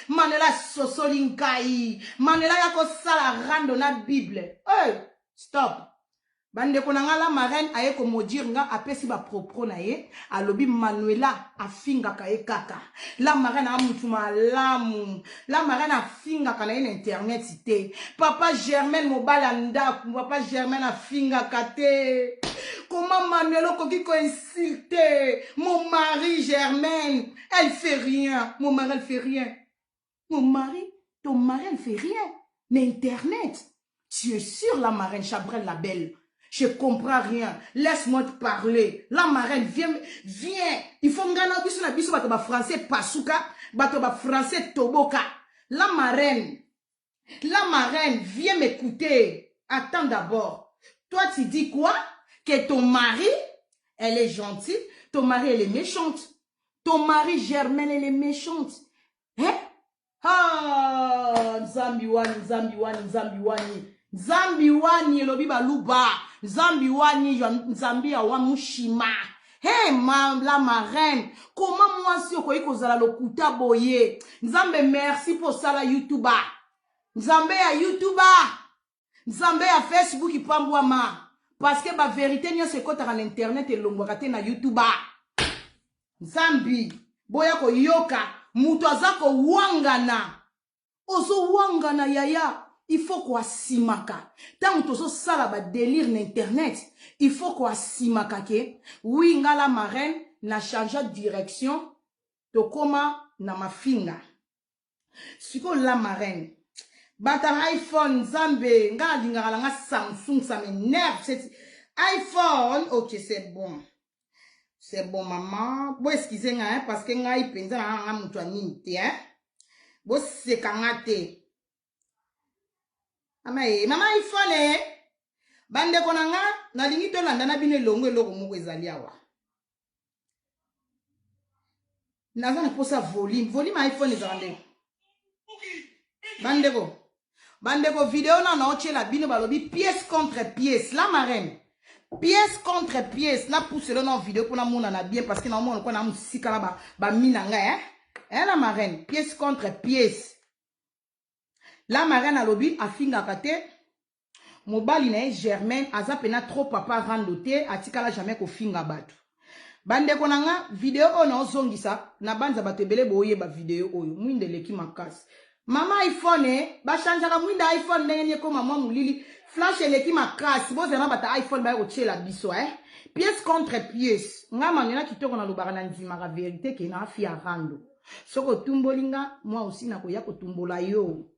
Manuela sosolinkai. Manuela yako sala rando na Bible. Hey, stop. Bande konanga la marraine aye ko modir nga apesi ba propre na ye alobi Manuela afinga ka ye kaka la marraine a mutu malamu la marraine afinga ka na ye internet te papa Germaine mobala ndaku papa Germaine afinga ka te comment Manuela koki ko insulter mon mari Germaine elle fait rien mon mari elle fait rien mon mari ton mari elle fait rien mais internet tu es sûr la marraine Chabrel la belle. Je comprends rien. Laisse-moi te parler. La marraine, viens. Il faut me gagner na biso bato français pasuka, bato français toboka. La marraine, viens m'écouter. Attends d'abord. Toi, tu dis quoi? Que ton mari, elle est gentille. Ton mari, elle est méchante. Ton mari, Germaine, elle est méchante. Hein? Ah, Zambiwani. Zambi wani elobi baluba. Zambi wani Zambi awa mushima. Hey, la marraine. Comment moi si okoyi kozala lokuta boye? Nzambe merci pour ça la YouTuber. Nzambe ya YouTuber. Nzambe ya Facebook ipambwa ma. Parce que ba vérité nyo se kota na internet et longwaka te na YouTuber. Zambi. Boya ko yoka. Mutu azako wangana. Ozo wangana yaya. Il faut qu'on simaka. Tant que tu sala ba délire n'internet, il faut qu'on simaka ke. Oui, nga la marraine na changé de direction. To koma na ma finga. Siko la marraine. Bata iPhone Zambe, nga dingala nga Samsung, ça m'énerve. iPhone, ok, c'est bon. C'est bon, maman. Bon, excusez nga, hein, parce que nga y penza nga mutu anite, hein. Bon, c'est kangate. Mama iPhone bande konanga na lingi to landa na bine longo eloko moko ezali awa naza na posa volume iPhone ezande bandeko vidéo na ochela bino balobi pièce contre pièce la marraine pièce contre pièce na pousse le non vidéo pour na mona na bien parce que na mona ko na musika na ba minanga hein la marraine pièce contre pièce. La marraine a lobby a finga kate. Mobali na Germaine aza pena trop papa randote atikala jamais ko finga batu. Bande konanga vidéo ono zongisa na banza batebele boye ba vidéo oyo mwinde leki makasi. Mama iPhone ba chanjaka mwinde iPhone ndenge ko mama mulili flash leki makasi bozana bata iPhone ba ko chela biso pièce contre pièce. Ngama ngena kitoko na lobaka na ndima ka vérité ke na afia rando. Soko tumbolinga moi aussi na ko ya ko tumbola yo.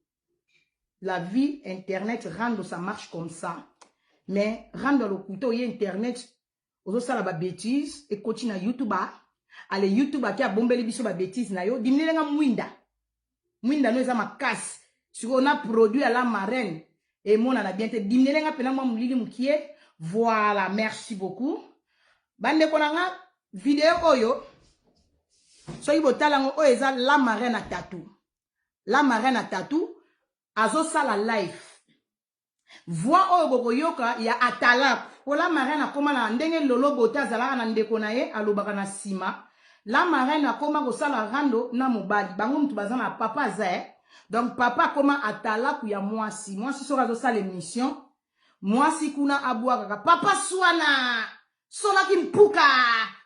La vie, Internet, rando, ça marche comme ça. Mais, rando le couteau, y Internet, ozo sala ba bêtise, et continue na YouTube, allez, YouTube, qui a bombé les biso ba bêtise, na yo, dimine nga mwinda. Mwinda no eza ma casse. Si on a produit à la marraine, et mon a bien te, dimine nga pena mwa moulili moukie, voilà, merci beaucoup. Bande konanga, vidéo oyo, so y botalango, o eza la marraine à tatou. La marraine à tatou, azo sala life. Voix oyo bokoyoka ya atalak. Ola marraine akoma na ndenge lolo bota zalaka na ndeko na ye alobaka na sima. La marraine akoma ko sala rando na mobali. Bango mutu bazana papa za. Donc papa akoma atalak ya mwasi. Mwasi soka zo sala émission. Mwasi kuna abwa kaka papa swana. Sola kimpuka.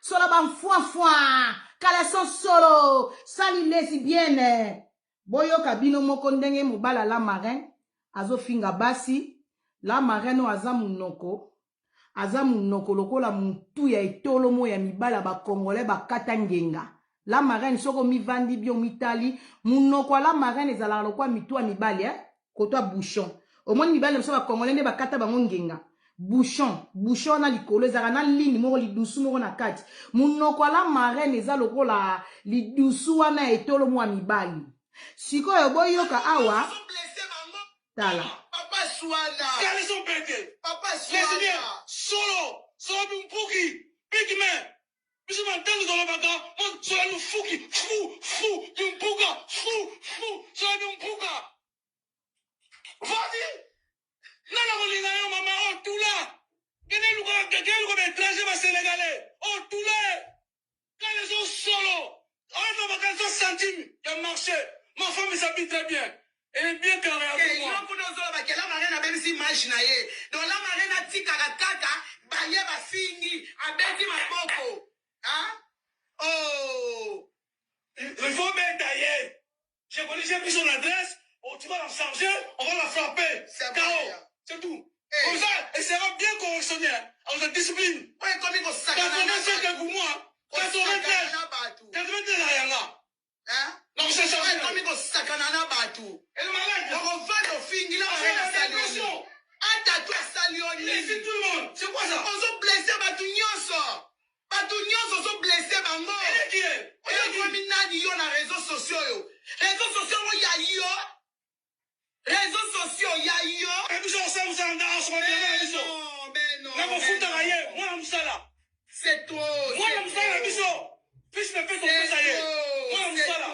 Sola banfoin. Kalason solo. Sali lesbienne. Boyo kabino moko ndenge mobala la marraine azo finga basi la marraine aza munoko lokola mutu ya etolo mo ya mibala ba congolais ba kata ngenga la marraine soko mi vandi bio mitali munoko la marraine ezala lokwa mitu ya mibali kotwa bouchon au moins mibali mso ba congolais ne ba kata bango ngenga bouchon na likolo ezaka na ligne moko lidusu moko na kati munoko la marraine eza lokola lidusu wana etolo mo ya mibali. Siko yo boyoka awa tala papa Swana kali son pété papa Swana solo bumpuki big man biso mantango dans le baga mon solo no fuki fou bumpuka fou solo bumpuka vas-y nana kolinga yo mama oh tula kene luko étranger ba sénégalais oh tula kali son solo on va vacances centime ya marché. Ma femme s'habille très bien. Elle est bien carrée avec moi. La marraine a même si imaginaye. Donc la marraine a dit kaka, baye ba fingi, a bedi ma boko. Hein? Oh! Il faut mettre tailler. J'ai connu, j'ai pris son adresse. Oh, tu vas la charger, on va la frapper. C'est KO. C'est tout. Hey. Comme ça, elle sera bien correctionnée. On se discipline. Ouais, comme il faut ça. Quand on est fait pour moi, quand on est fait, quand on est fait, hein? Non, c'est ça. Ouais, comme il faut ça. Elle est malade. On va au fingi, là, on va la salion. Attends, salioni. Laissez tout le monde. C'est quoi ça? On s'est blessé, Batounios. Batounios, on s'est blessé, Bango. Elle est qui est? On est comme une nani, yo, na réseaux sociaux. Réseaux sociaux, on y a yo. Réseaux sociaux, il y a yo. Et puis, on s'en va dans son non, mais non. Là, on fout à rien. Moi, on ça là. C'est trop. Moi, on ça là, biso. Fils me fait comme ça, y est. Moi, on ça là.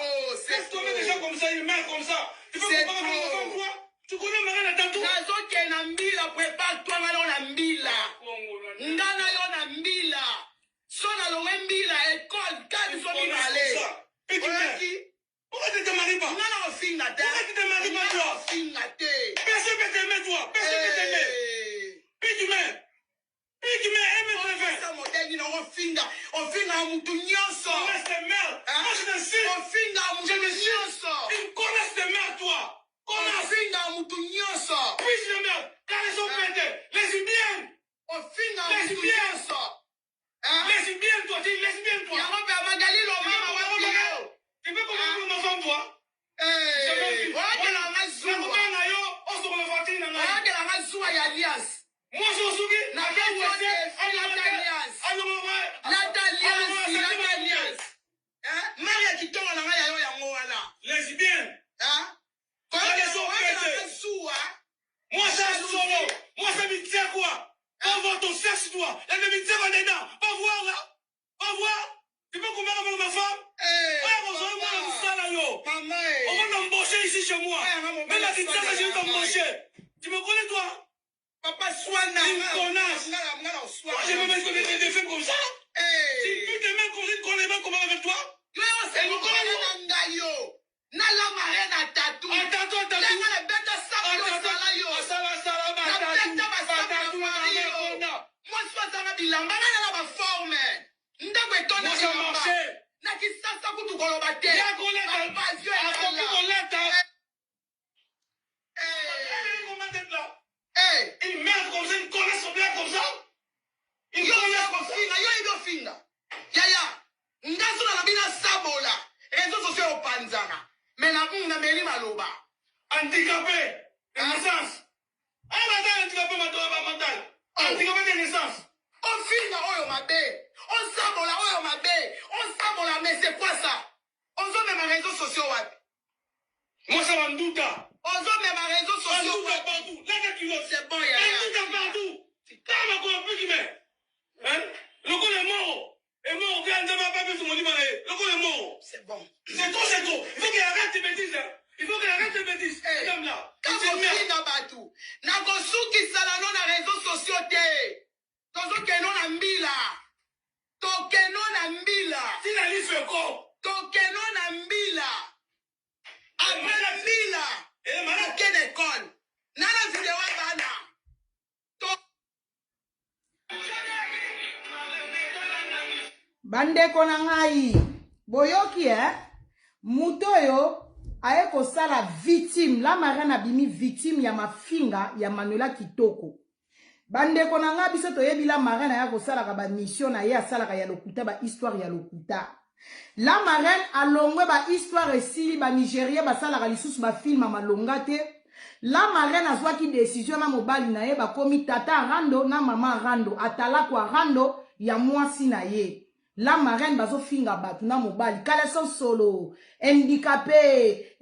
C'est toi des gens comme ça, une mère comme ça. Tu veux pas parler avec moi? Tu connais ma reine à tantôt? Razo qui est na mbila, prépare-toi, na mbila. Ndana yo na mbila. Sona lo mbila, école, cadre, so mi balé. Petit pourquoi tu te maries pas? Non, non, fille, pourquoi tu te maries pas, toi? Personne ne t'aime, toi. Personne ne t'aime. Puis tu mets. Puis tu mets, aime ton frère. Ça, modèle, on finga à moutou nyonso. On laisse tes mères. Moi, je te suis. On finga à moutou nyonso. Ils connaissent tes mères, toi. On finga à moutou nyonso. Puis je mets, car elles sont pétées. Lesbiennes. On finga à moutou nyonso. Lesbienne, toi, tu es lesbienne, toi. Y'a pas Magali, l'homme, tu peux comprendre ma femme, toi? Moi, je suis lesbienne. Moi, c'est solo. Moi, c'est militaire, quoi? Pas voir ton sexe, toi. Il y a des militaires en dedans. Pas voir, là. Pas voir. Tu peux comprendre avec ma femme? On va t'embaucher ici chez moi. Mais la petite sœur, je vais t'embaucher. Tu me connais, toi? Papa, sois une connasse. Moi, je vais mettre des femmes comme ça. Si tu te mets comme ça, tu connais pas comment avec toi? Elle me connaît. Nala marraine à tatou. À tatou, à tatou. La bête à sapo, moi, je suis dans la bilamba. La forme. Ndako etona ça marche. Nakisasa kutu kolobate. Une merde comme ça, une connaisse bien comme ça. Une connaisse comme ça. Yo finga. Yaya. Ngaso na bina sabola. Réseaux sociaux au panzana. Mais na meri maloba. Handicapé. De naissance. Un handicapé mental. Handicapé de naissance. On finga oyo mabe. On sabola oyo mabe. On sabola, mais c'est quoi ça? On se met mes réseaux sociaux. Moi, ça va me douter. On se met mes réseaux sociaux. On douta partout. Là, tu vois. C'est bon, on douta partout. Quand ma quoi, plus qui met. Hein? Le coup est mort. Et mort, quand on n'a pas vu son monument. Le coup est mort. C'est bon. C'est trop, c'est trop. Il faut qu'il arrête tes bêtises, hein. Il faut qu'il arrête tes bêtises. Madame là. Quand on vit dans Batou, n'a pas sou qui salano na réseaux sociaux te. Tozo keno na mbila. Tokeno na mbila. Si la liste fait quoi? Tokeno na mbila. Après la mbila. Et madame. Quelle école? Nana vidéo bana. Bandeko na ngai. Boyoki muto yo aye kosala victime. La marraine abimi victime ya mafinga ya Manuela Kitoko. Bandeko na nga biso toyebi la marraine aya kosalaka ba mission na ye asalaka ya lokuta ba histoire ya lokuta. La marraine alongwe ba histoire esili ba Nigeria basalaka lisusu ba film malonga te. La marraine azwaki décision na mobali na ye ba komi tata rando na mama rando atala kwa rando ya mwasi na ye. La marraine bazo finga batu na mobali kaleso solo handicapé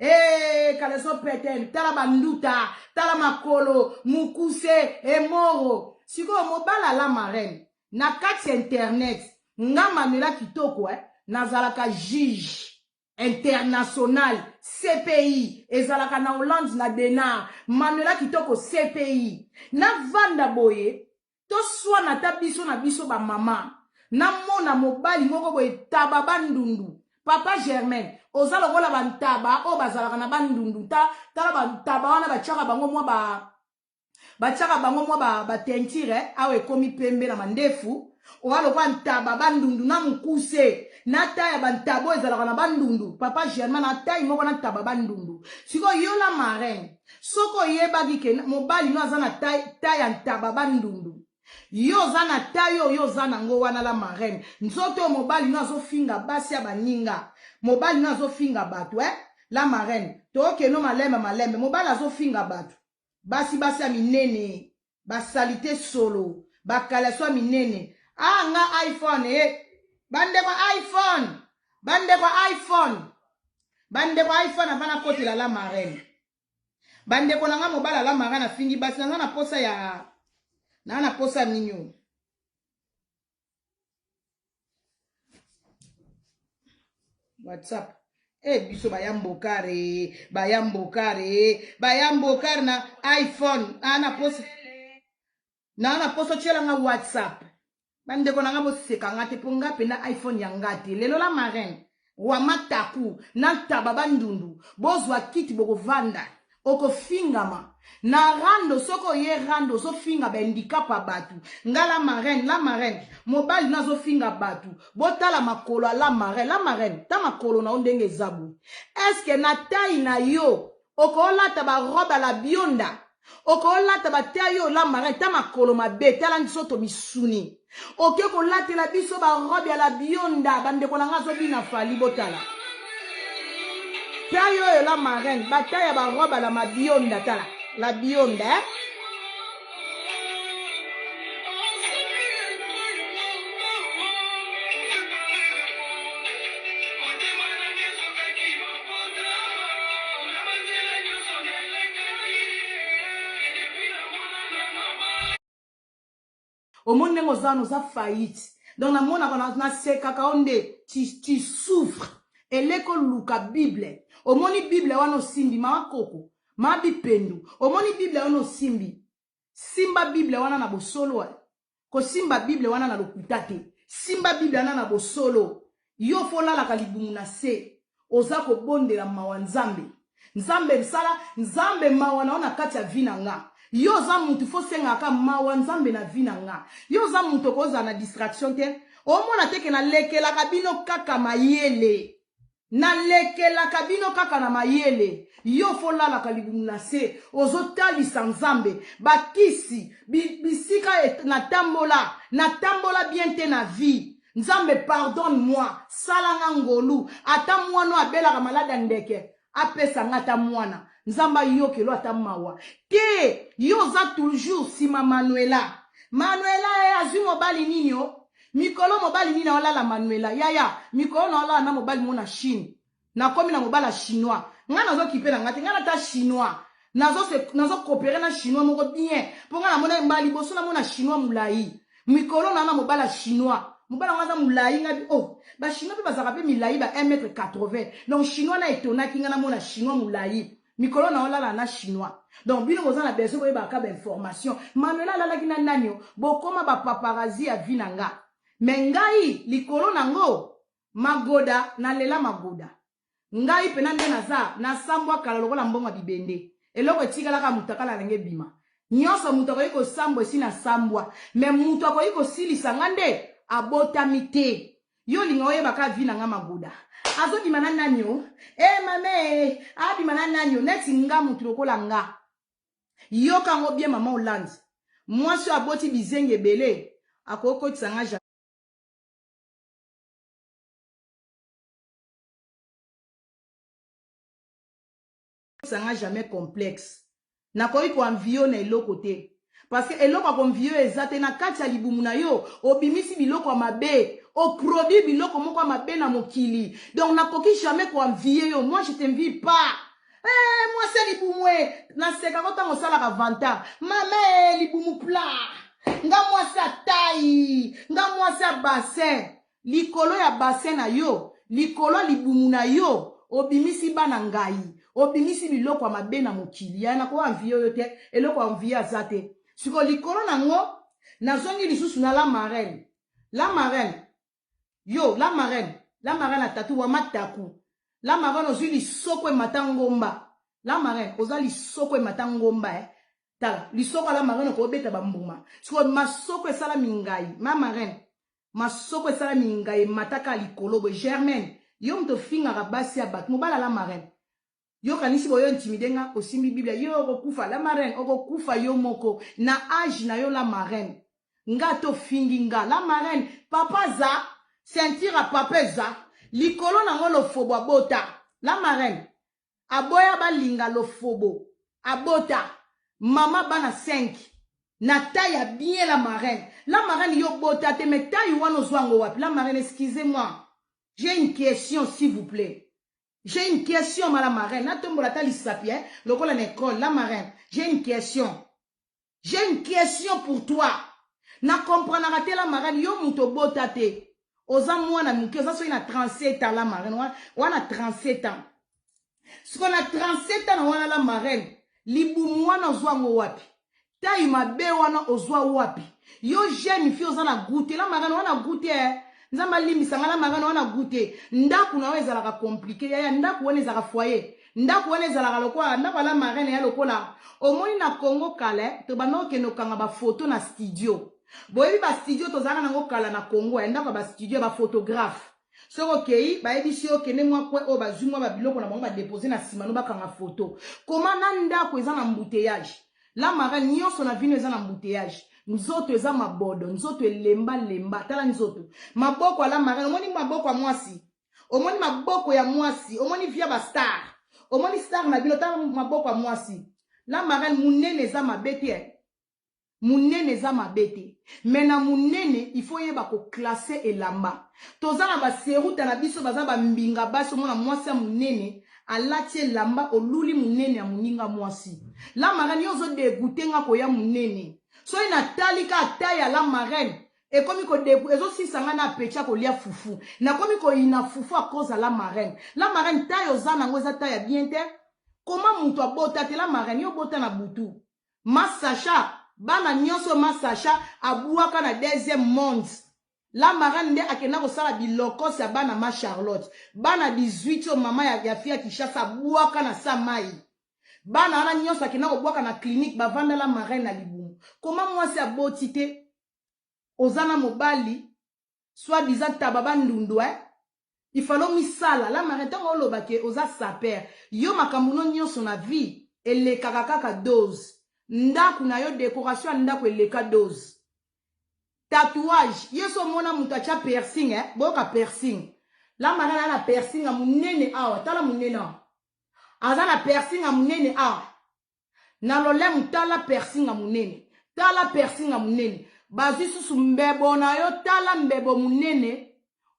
kaleso peten tala banduta tala makolo mukuse moro siko mobala la marraine na kati internet nga Manuela Kitoko nazalaka juge international CPI ezalaka na Hollande na Denar Manuela Kitoko CPI na vanda boye to swana ta biso na biso ba mama na mona mobali moko boye taba bandundu papa Germain oza lokola bantaba o bazalaka na bandundu tala bantaba wana batiaka bango mwa batiaka bango mwa batentire awa ekomi pembe na mandefu oza lokola ntaba bandundu na mokuse na ta ya bantaba oyo ezalaka na bandundu papa germain na tai moko na ntaba bandundu sikoyo yo la marraine soko oyebaki ke mobali no aza na ta ya ntaba bandundu yo oza na tai oyo oza nango wana la marraine nzoto oyo mobali no azofinga basi ya baninga mobali no azofinga bato la marraine tookeno malembe mobali azofinga bato basi ya minene basalite solo bakalaso ya minene nga iphone bandeko iphone avana kotela la marraine bandeko nanga mobala la marraine afingi basi nanga na posa ya minyo WhatsApp biso bayambokare na iphone na posa tiela nga WhatsApp bandeko nanga boseka nga te mpo nga pena iphone ya nga te lelo la marraine wa mataku na ntaba bandundu bozwa kiti bokovanda okofingama na rando soko ye rando ozofinga baindikapa batu nga la marraine mobali na azofinga batu botala makolo la marraine ta makolo na ondenge ezabu eske na tai na yo okolata barobe la bionda okolata batea yo la marraine ta makolo mabe tala nsoto misuni oke kolatela biso barobe ya la bionda bandeko na nga azobina fali botala ta yo la marraine bataya barobe la mabionda tala la bionda omoni ndenge oza faillite donc namonaka nasekaka onde tu souffres eleko luka bible omoni bible wana osimbi maa koko maa bipendu omoni bible wana osimbi simba bible wana na bosolo kosimba bible wana na lokuta te simba bible wana na bosolo yo folalaka libumu na se oza kobondela mawa nzambe mawa na yo na kati ya vi na nga yo za mutu fo sengaka mawa nzambe na vi na nga yo za mutu koza na distraction te omona teke na lekelaka bino kaka mayele na mayele yo fo lalaka libumu na se ozotalisa nzambe bakisi bisika natambola bien te na vie nzambe pardonne moi salanga ngolu ata mwana abelaka malada ndeke apesa ngata mwana nzamba yokelo ata mawa te yo za toujours sima Manuela azwi mobali nini yo mikolo mobali nini olala Manuela yaya mikolo na olala na mobali mona Chine nakomi na mobala chinois nga nazokipela ngati nga nata chinois nazo coopérer na chinois moko bien mpo nga namona mbali boso namona chinois mulai mikolo na mobala chinois mobala ngaza mulai ngabi ba chinois pe bazaka pe milai ba 1m80 donc chinois na etonaki nga namona chinois mulai mikolo na olala na chinois donc bino boza na besoin koyebaka ba information Manuela alalaki na nani bokoma ba paparazzi ya vi na nga me ngai likolo nango magoda nalela magoda ngai pena nde nasambwa kala lokola mbongo bibende eloko etikalaka mutu akala ndenge bima nyonso mutu akoki kosambwa esi nasambwa me mutu akoki kosilisa nga nde abotami te yo linga oyebaka vi na nga magoda azobima na nani mame abima na nani neti nga mutu lokola nga yoka ngo bien mama Hollande mwasi aboti bizenge ebele akokotisa nga sanga jamais complexe nakoki koanvio na eloko te parce que eloko akonvio eza te na kati ya libumu na yo obimisi biloko ya mabe oproduit biloko moko ya mabe na mokili donc nakoki jamais koanvie yo moi je t'envie pas moi c'est libumu naseka ko ntango osalaka vanta mame libumu pla nga mwasi ya tai nga mwasi ya bassin likolo ya bassin na yo likolo ya libumu na yo obimisi bana ngai obimisi biloko ya mabe na mokili ya na ko anvie yo te eloko anvie aza te siko likolo nango nazongi lisusu na la marraine yo la marraine atatu wa mataku La marraine ozwi lisoko ematangomba. La marraine oza lisoko ematangomba tala lisoko la marraine ko beta bambuma. Siko masoko esala mingai. Ma marraine masoko esala mingai mataka likolo bo Germaine. Yo mto finga rabasi ya bat mobala la marraine. Yo kanisi boyo intimidenga osimbi Biblia yo okokufa la marraine okokufa yo moko na âge na yo la marraine. Nga to fingi nga la marraine papa za sentir a papa za likolo nango lo fobo abota la marraine aboya balinga lo fobo abota mama bana 5 na taille bien la marraine yo bota te me taille wano zwango wapi la marraine excusez-moi j'ai une question s'il vous plaît j'ai une question ma la marraine na tombola ta lisapi lokola na école la marraine j'ai une question pour toi na comprendre te la marraine yo muto bota te oza mwana muke oza soki na 37 ans la marraine wana 37 ans siko na 37 ans na wana la marraine libumu wana ozwango wapi tayi mabe wana ozwa wapi yo jeune fille oza na goûter la marraine wana goûter nzamba limbisanga la marraine wana goûter ndaku na ezalaka compliqué ya ndaku wana ezalaka foyer ndaku wana ezalaka lokola ndaku la marraine ya lokola omoni na Congo kale to banoke no kanga ba photo na studio boyebi ba studio tozanga nango kala na Congo ndako ba studio ba photographe soko kei ba ebisi okene mwa kwe o bazumwa ba biloko na bango ba déposer na sima no bakanga photo koma na ndako eza na embouteillage la marraine nyonso na vino eza na embouteillage nzoto eza mabodo nzoto lemba tala nzoto maboko ala marraine omoni maboko ya mwasi omoni maboko ya mwasi omoni via ba star omoni star na bino tala maboko ya mwasi la marraine munene eza mabete munene eza mabete mena munene il faut yeba ko classer elamba tozana ba seruta na biso baza ba mbinga baso mona mwasi ya munene alati elamba oluli munene ya muninga mwasi la marraine yozo dégoûter nga ko ya munene so ina talika ataya la marraine e komi ko debu ezo sisanga na pecha ko lia fufu na komi ko ina fufu a cause la marraine tayo zana ngo za taya bien te comment muto abota te la marraine yo bota na butu Masacha bana nyonso Masacha abuaka na deuxième monde la marraine nde akena ko sala biloko sa bana ma Charlotte bana 18 o mama ya fia Kishasa abuaka na samai bana ana nyonso akena ko buaka na clinique bavanda la marraine na libumu comment moi c'est abotité ozana mobali soit disant tababa ndundu il fallait misala la marraine tango oloba ke oza saper yo makambo nyonso na vie ele kakaka dose ndaku na yo décoration ndaku eleka dose tatouage yeso mona mutu acha piercing boka piercing la marraine ana piercing amunene awa tala munene azana piercing amunene awa na lolem tala piercing amunene bazi susu mbebo na yo tala mbebo munene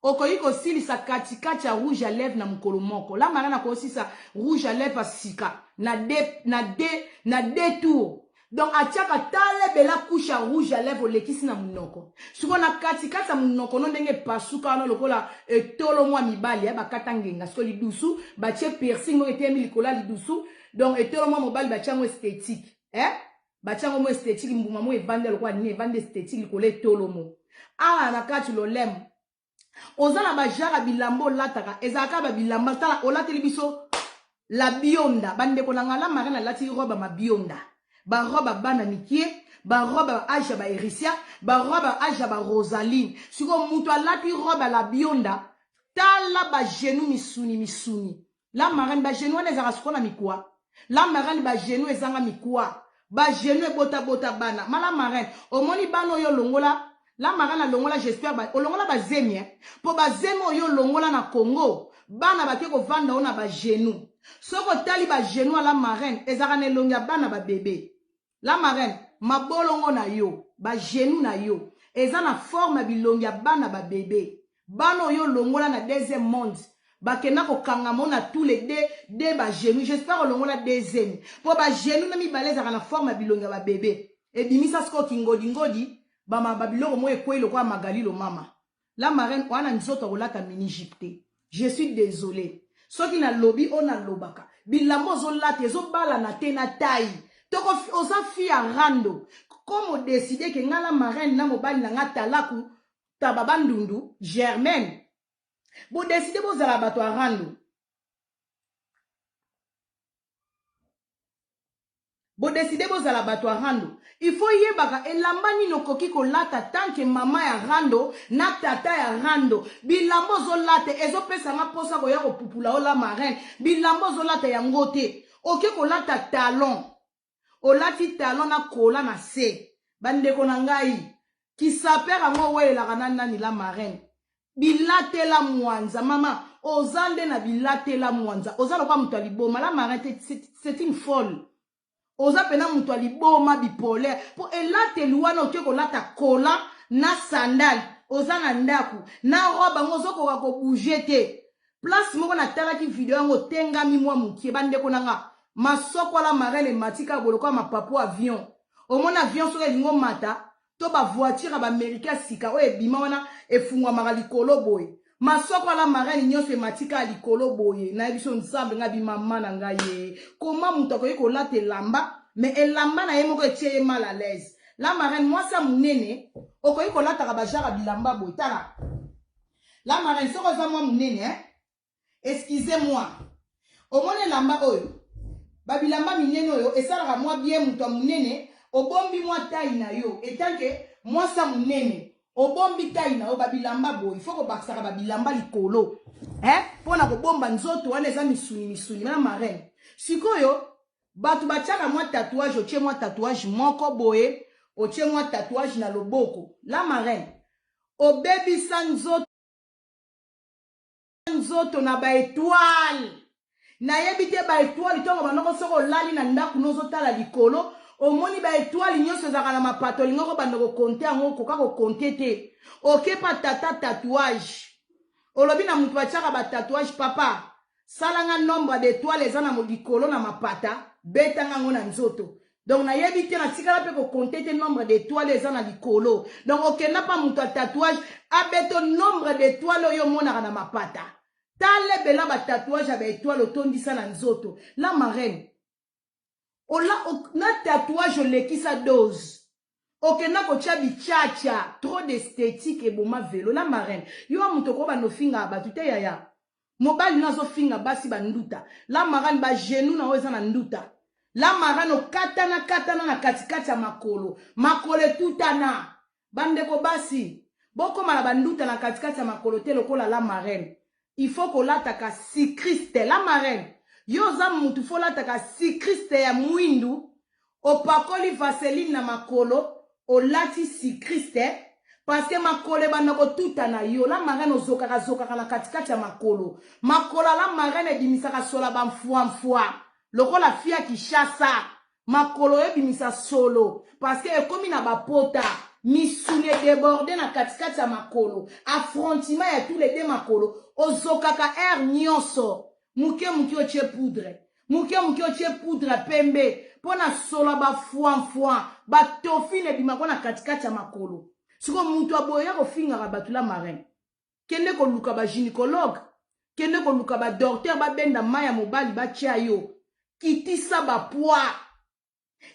okoyi kosilisa katikati ya rouge à lèvres na mukolo moko la marraine akosilisa rouge à lèvres sika na deux tours donc atiaka tale bela couche à rouge à lèvres lekisi na munoko siko na katikati ya munoko no ndenge pasuka no lokola etolo mwa mibali bakata ngenga siko lidusu batie piercing mo etemi likola lidusu donc etolo mwa mobali batiango esthétique batiango mo esthétique mbuma mo evande lokola ni evande esthétique likola etolo mo na kati lolem ozana bajara bilambo lataka ezaka ba bilamba tala olateli biso la bionda bande konanga la marraine lati roba ma bionda ba roba bana mikie ba roba aja ba Erisia ba roba aja ba Rosaline siko mutu alati roba la bionda tala ba genou misuni la marraine ba genou wana ezaka siko na mikwa la marraine ba genou ezanga mikwa ba genou bota bana mala marraine omoni bano yo longola la marraine longola j'espère ba longola ba zemie po ba zemo yo longola na Congo bana bake ko vanda ona ba genou soko tali ba genou la marraine ezaka ne longa bana ba bébé la marraine mabolongo na yo ba genou na yo ezana forme bilonga bana ba bébé bano yo longola na deuxième monde bakena ko kangamo na tous les deux ba genou j'espère longola deuxième po ba genou na mi baleza na forme bilonga ba bébé e bimisa sko ngodi bama babiloko mo ekwelo kwa magalilo mama la marraine wana nzoto kolata mini Egypte je suis désolé soki na lobby ona lobaka bilambo zo late zo bala na te na tai toko oza fi ya rando comme décider que ngala marraine na mobali na ngatalaku tababa ndundu Germaine bo décider bo zala bato a rando Bo décidez boza la bato rando. Il faut yebaka elamba nino koki ko lata tant que mama ya rando na tata ya rando. Bilambo zo late ezo pesa nga posa ko ya ko pupula o la marraine. Bilambo zo late ya ngote. Oke ko lata talon. O lati talon na kola na se. Bande ko na ngai. Ki sapera ngo we la kanana ni la marraine. Bilate la mwanza mama. Ozande na bilate la mwanza. Ozalo kwa mtu aliboma la marraine c'est une folle. Oza pena mtu aliboma bipolaire po elate luwana okeko lata kola na sandal oza na ndaku na roba ngozo ko bouger te place moko na tala ki video yango tengami mwa mukie bande ko nanga masoko la marelle matika boloko mapapo avion omona avion so elingo mata to ba voiture ba américain sika o ebima wana efungwa makalikolo boy masoko la marelle nyonso matika likolo boye na biso nsambe ngabi mama na ngaye koma mutako yiko late lamba mais elamba na yemoko etie mal à l'aise la marraine moi ça munene okoyi ko lata ka bajara bilamba boy tala la marraine soko za moi munene excusez-moi omone lamba oyo ba bilamba minene oyo esala moi bien muto munene obombi moi taille na yo etanke moi ça munene obombi taina o babilamba boy faut ko bakisaka babilamba likolo pona ko bomba nzoto wana eza misuni na marraine sikoyo batu bachaka moi tatouage otie moi tatouage moko boye otie moi tatouage na loboko la marraine obebisa nzoto na ba étoile na yebite ba étoile tongo banoko soko lali na ndaku nozotala likolo omoni ba étoile nyonso ezaka na mapato lingoko bandoko konte yango koka ko konte te okepa tata tatouage olobi na mutu batiaka ba tatouage papa salanga nombre d'étoiles eza na likolo na mapata betanga ngo na nzoto donc na yebi te na tikala pe ko konte te nombre d'étoiles eza na likolo donc okenda pa mutu a tatouage abeto nombre d'étoiles oyo monaka na mapata tale bela ba tatouage ya ba étoile otondisa na nzoto la marraine ola na tatouage leki sa dose okena ko chabi chacha trop d'esthétique et boma vélo la marraine yo amuto ko ba no finga ba tuté yaya mobile nazo finga basi ba nduta la marraine ba genou na oza na nduta la marraine okatana na katikati ya makolo tutana bande ko basi boko mala ba nduta na katikati ya makolo te lokola la marraine il faut ko lataka si Christ la marraine yoza mutu fola taka si Christ ya mwindu opakoli vaseline na makolo olati si Christ parce que makolo banako tuta na yo la marraine ozokaka na katikati ya makolo la marraine ebimisaka sola bamfua lokola fia kishasa makolo ebimisa solo parce que ekomi na bapota misune débordé na katikati ya makolo affrontement ya tous les deux makolo ozokaka air nyonso muke otie poudre pembe pona sola ba fuan ba tofine bimako na katikati ya makolo siko mutu aboya ko finga ka batula marraine kende ko luka ba gynécologue kende ko luka ba docteur ba benda maya mobali ba tia yo kitisa ba poids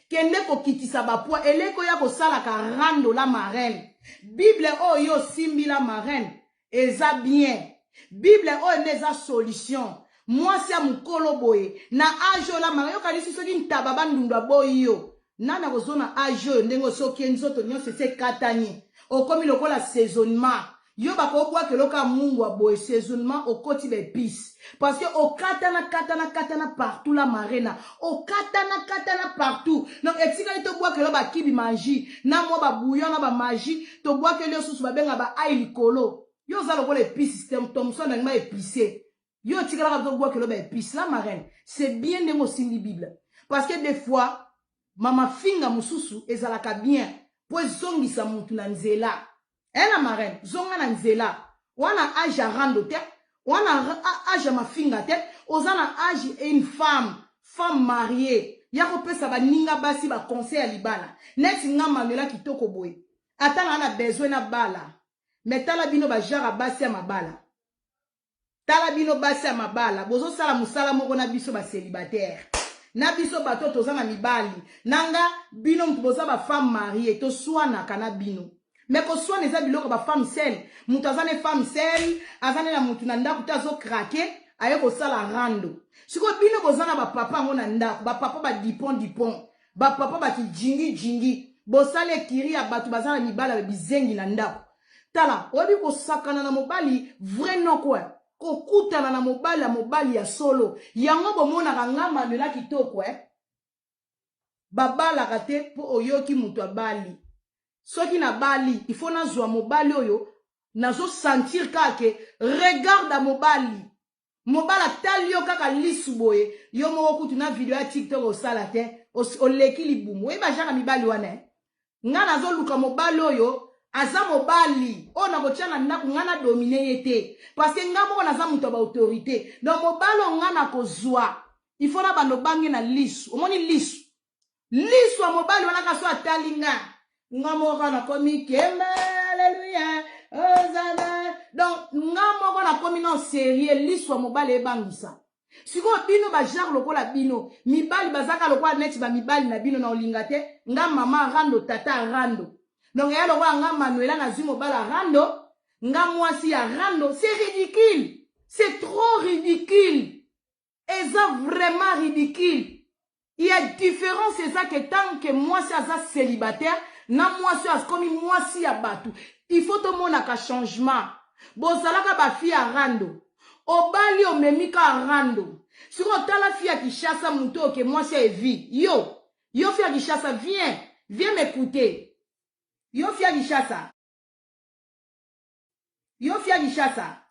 kende ko kitisa ba poids eleko ya ko sala ka rando la marraine bible oyo simbi la marraine eza bien bible oyo neza solution moi c'est mukolo boye na ajo la marraine yo kanisi soki ntaba bandundwa boyo nana kozona ajo ndengo soki nzoto nyonso se katani okomi lokola saisonnement yo bakobwa ke loka mungu boye saisonnement okoti be pis parce que okatana partout la marraine okatana partout donc etika to bwa ke lo ba kibi magie na mo ba bouillon na ba magie to bwa ke le susu ba benga ba ai likolo yo za lokola pis système Thomson na ma épicé yo tikala ka to bwa ke lo ba épice la marraine c'est bien de mo simbi bible parce que des fois mama finga mususu ezalaka bien po zongisa mutu na nzela la marraine zonga na nzela wana age rando te wana age mafinga te ozana age une femme mariée yako pesa ba ninga basi ba conseil ya libala net nga manuela kitoko boy atanga na besoin na bala metala bino ba jara basi ya mabala tala bino basi ya mabala bozo sala musala moko na biso ba célibataire na biso bato tozana mibali nanga bino mtuboza ba femme mariée to swana kana bino mais ko swana eza biloko ba femme seule mutu azane femme seule azane na mutu na ndaku tazo craquer aye ko sala rando siko bino bozana ba papa ngo na ndaku ba papa ba dipon ba papa bati jingi jingi bosale kiri ya batu bazana mibala bizengi na ndako tala obi ko sakana na mobali vrai non quoi ko kutana na mobali ya solo yango bomona kangama lela kitoko babala kate po oyoki mutu abali soki na bali il faut na zwa mobali oyo nazo sentir kake regarde mobali tali yo kaka lisu boye yo moko kutu na video ya TikTok osala te oleki libumu oyeba jaka mibali wana nga nazo luka mobali oyo aza mobali o na kotia na ndako nga na domine ye te parce que nga moko naza mutu ba autorité donc mobali nga na kozwa il faut na bando bange na lisu omoni lisu ya mobali wana kaso atali nga moko na komi kembe alléluia Hosanna donc nga moko na komi non sérieux lisu ya mobali ebangisa siko bino ba genre lokola bino mibali bazaka lokola neti ba mibali na bino na olinga te nga mama rando tata rando donc ya lokola nga Manuela na zimo bala rando nga mwasi ya rando c'est ridicule c'est trop ridicule et ça vraiment ridicule. Il y a différence c'est ça que tant que moi c'est ça célibataire na moi c'est comme moi si ya batu il faut tout monde a changement bozalaka ba fille ya rando obali omemika rando sur otala fille ya Kishasa muto que moi c'est vie yo fille ya Kishasa viens m'écouter yo fille ya Kishasa